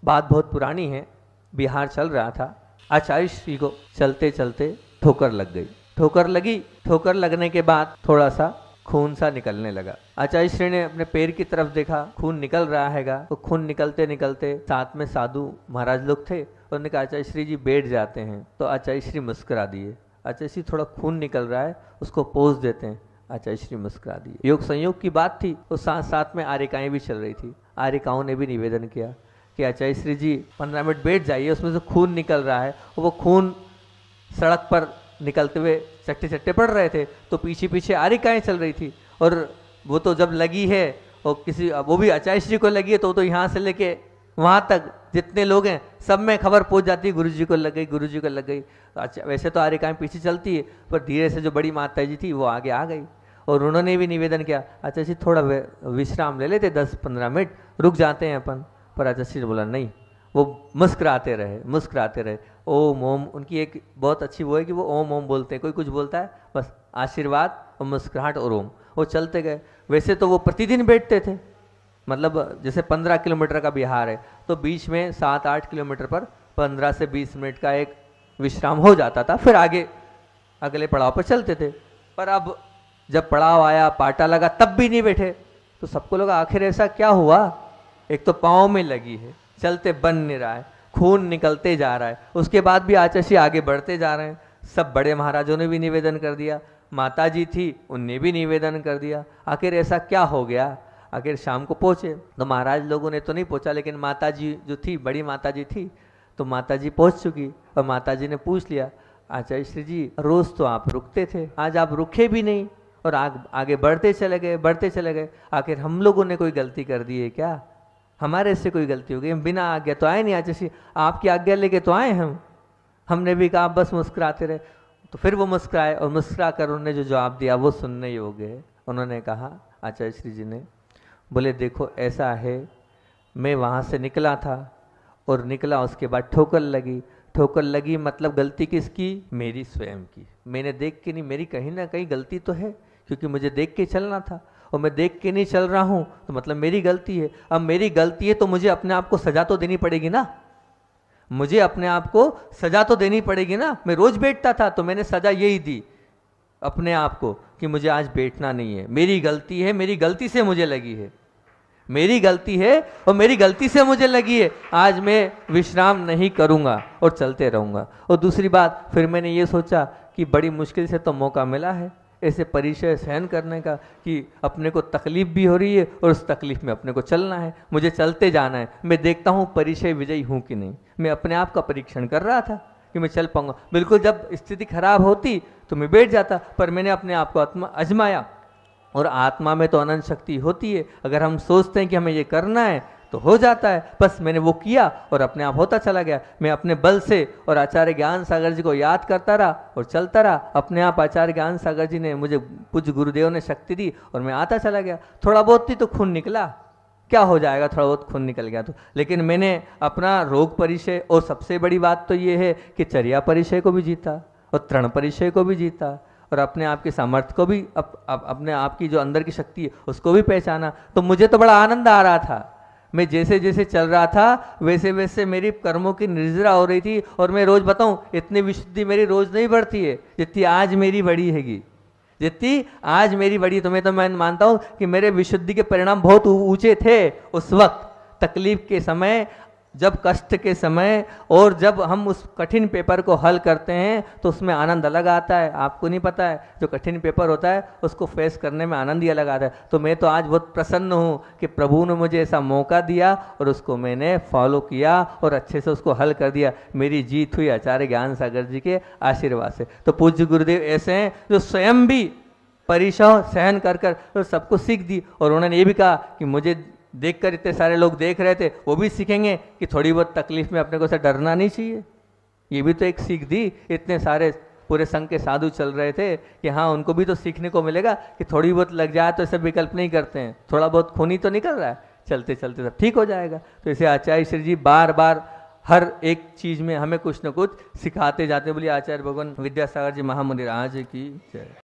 बात बहुत पुरानी है। बिहार चल रहा था, आचार्य श्री को चलते चलते ठोकर लग गई। ठोकर लगी, ठोकर लगने के बाद थोड़ा सा खून सा निकलने लगा। आचार्य श्री ने अपने पैर की तरफ देखा, खून निकल रहा हैगा। तो खून निकलते निकलते साथ में साधु महाराज लोग थे, उन्होंने कहा आचार्य श्री जी बैठ जाते हैं। तो आचार्य श्री मुस्कुरा दिए। आचार्य श्री थोड़ा खून निकल रहा है, उसको पोंछ देते हैं। आचार्य श्री मुस्कुरा दिए। योग संयोग की बात थी, और साथ साथ में आर्यिकाएं भी चल रही थी। आर्यिकाओं ने भी निवेदन किया कि आचार्य श्री जी 15 मिनट बैठ जाइए, उसमें से खून निकल रहा है। और वो खून सड़क पर निकलते हुए चट्टे चट्टे पड़ रहे थे, तो पीछे पीछे आर्यिकाएं चल रही थी। और वो तो जब लगी है, और किसी वो भी आचार्य श्री को लगी है, तो यहाँ से लेके वहाँ तक जितने लोग हैं सब में खबर पहुँच जाती है, गुरु जी को लग गई, गुरु जी को लग गई। अच्छा, वैसे तो आर्यिकाएं पीछे चलती है, पर धीरे से जो बड़ी माता जी थी वो आगे आ गई। और उन्होंने भी निवेदन किया आचार्य श्री थोड़ा विश्राम ले लेते, 10-15 मिनट रुक जाते हैं अपन। पर आचार्य श्री ने बोला नहीं, वो मुस्कुराते रहे, मुस्कुराते रहे। ओम ओम, उनकी एक बहुत अच्छी वो है कि वो ओम ओम बोलते हैं। कोई कुछ बोलता है, बस आशीर्वाद और मुस्कुराहट और ओम, वो चलते गए। वैसे तो वो प्रतिदिन बैठते थे, मतलब जैसे 15 किलोमीटर का बिहार है, तो बीच में 7-8 किलोमीटर पर 15 से 20 मिनट का एक विश्राम हो जाता था, फिर आगे अगले पड़ाव पर चलते थे। पर अब जब पड़ाव आया, पाटा लगा, तब भी नहीं बैठे। तो सबको लगा आखिर ऐसा क्या हुआ, एक तो पाँव में लगी है, चलते बन नहीं रहा है, खून निकलते जा रहा है। उसके बाद भी आचार्य श्री आगे बढ़ते जा रहे हैं। सब बड़े महाराजों ने भी निवेदन कर दिया, माता जी थी उनने भी निवेदन कर दिया। आखिर ऐसा क्या हो गया। आखिर शाम को पहुँचे, तो महाराज लोगों ने तो नहीं पहुँचा, लेकिन माता जी जो थी, बड़ी माता जी थी, तो माता जी पहुँच चुकी। और माता जी ने पूछ लिया आचार्य श्री जी रोज़ तो आप रुकते थे, आज आप रुके भी नहीं और आगे बढ़ते चले गए, बढ़ते चले गए। आखिर हम लोगों ने कोई गलती कर दी है क्या, हमारे से कोई गलती हो गई। हम बिना आज्ञा तो आए नहीं आचार्य श्री, आपकी आज्ञा लेके तो आए हम। हमने भी कहा बस मुस्कुराते रहे। तो फिर वो मुस्कुराए, और मुस्कुरा कर उन्होंने जो जवाब दिया वो सुनने योग्य है। उन्होंने कहा आचार्य श्री जी ने, बोले देखो ऐसा है, मैं वहाँ से निकला था, और निकला उसके बाद ठोकर लगी। ठोकर लगी मतलब गलती किसकी, मेरी स्वयं की। मैंने देख के नहीं, मेरी कहीं ना कहीं गलती तो है, क्योंकि मुझे देख के चलना था, और मैं देख के नहीं चल रहा हूँ, तो मतलब मेरी गलती है। अब मेरी गलती है तो मुझे अपने आप को सजा तो देनी पड़ेगी ना, मुझे अपने आप को सजा तो देनी पड़ेगी ना। मैं रोज बैठता था, तो मैंने सजा यही दी अपने आप को कि मुझे आज बैठना नहीं है, मेरी गलती है, मेरी गलती से मुझे लगी है, मेरी गलती है और मेरी गलती से मुझे लगी है। आज मैं विश्राम नहीं करूंगा और चलते रहूंगा। और दूसरी बात, फिर मैंने ये सोचा कि बड़ी मुश्किल से तो मौका मिला है ऐसे परिचय सहन करने का, कि अपने को तकलीफ भी हो रही है और उस तकलीफ में अपने को चलना है, मुझे चलते जाना है। मैं देखता हूँ परिचय विजयी हूँ कि नहीं। मैं अपने आप का परीक्षण कर रहा था कि मैं चल पाऊंगा। बिल्कुल जब स्थिति खराब होती तो मैं बैठ जाता, पर मैंने अपने आप को आजमाया। और आत्मा में तो अनंत शक्ति होती है, अगर हम सोचते हैं कि हमें ये करना है तो हो जाता है। बस मैंने वो किया और अपने आप होता चला गया। मैं अपने बल से और आचार्य ज्ञान सागर जी को याद करता रहा और चलता रहा। अपने आप आचार्य ज्ञान सागर जी ने मुझे, पूज्य गुरुदेव ने शक्ति दी और मैं आता चला गया। थोड़ा बहुत ही तो खून निकला, क्या हो जाएगा, थोड़ा बहुत खून निकल गया तो। लेकिन मैंने अपना रोग परिचय, और सबसे बड़ी बात तो ये है कि चर्या परिचय को भी जीता और तृण परिचय को भी जीता, और अपने आप के सामर्थ्य को भी, अपने आप की जो अंदर की शक्ति है उसको भी पहचाना। तो मुझे तो बड़ा आनंद आ रहा था। मैं जैसे जैसे चल रहा था वैसे वैसे मेरी कर्मों की निर्जरा हो रही थी। और मैं रोज बताऊं, इतनी विशुद्धि मेरी रोज नहीं बढ़ती है जितनी आज मेरी बड़ी हैगी, जितनी आज मेरी बड़ी। तो मैं मानता हूं कि मेरे विशुद्धि के परिणाम बहुत ऊंचे थे उस वक्त, तकलीफ के समय, जब कष्ट के समय, और जब हम उस कठिन पेपर को हल करते हैं तो उसमें आनंद अलग आता है। आपको नहीं पता है, जो कठिन पेपर होता है उसको फेस करने में आनंद ही अलग आता है। तो मैं तो आज बहुत प्रसन्न हूँ कि प्रभु ने मुझे ऐसा मौका दिया और उसको मैंने फॉलो किया और अच्छे से उसको हल कर दिया। मेरी जीत हुई आचार्य ज्ञान सागर जी के आशीर्वाद से। तो पूज्य गुरुदेव ऐसे हैं जो स्वयं भी परिचय सहन कर कर सबको सीख दी। और उन्होंने ये भी कहा कि मुझे देखकर इतने सारे लोग देख रहे थे, वो भी सीखेंगे कि थोड़ी बहुत तकलीफ में अपने को से डरना नहीं चाहिए। ये भी तो एक सीख दी। इतने सारे पूरे संघ के साधु चल रहे थे कि हाँ, उनको भी तो सीखने को मिलेगा कि थोड़ी बहुत लग जाए तो ऐसे विकल्प नहीं करते हैं, थोड़ा बहुत खून ही तो निकल रहा है, चलते चलते सब ठीक हो जाएगा। तो इसे आचार्य श्री जी बार बार हर एक चीज में हमें कुछ न कुछ सिखाते जाते हैं। बोलिए आचार्य भगवान विद्यासागर जी महामुनि राज की जय।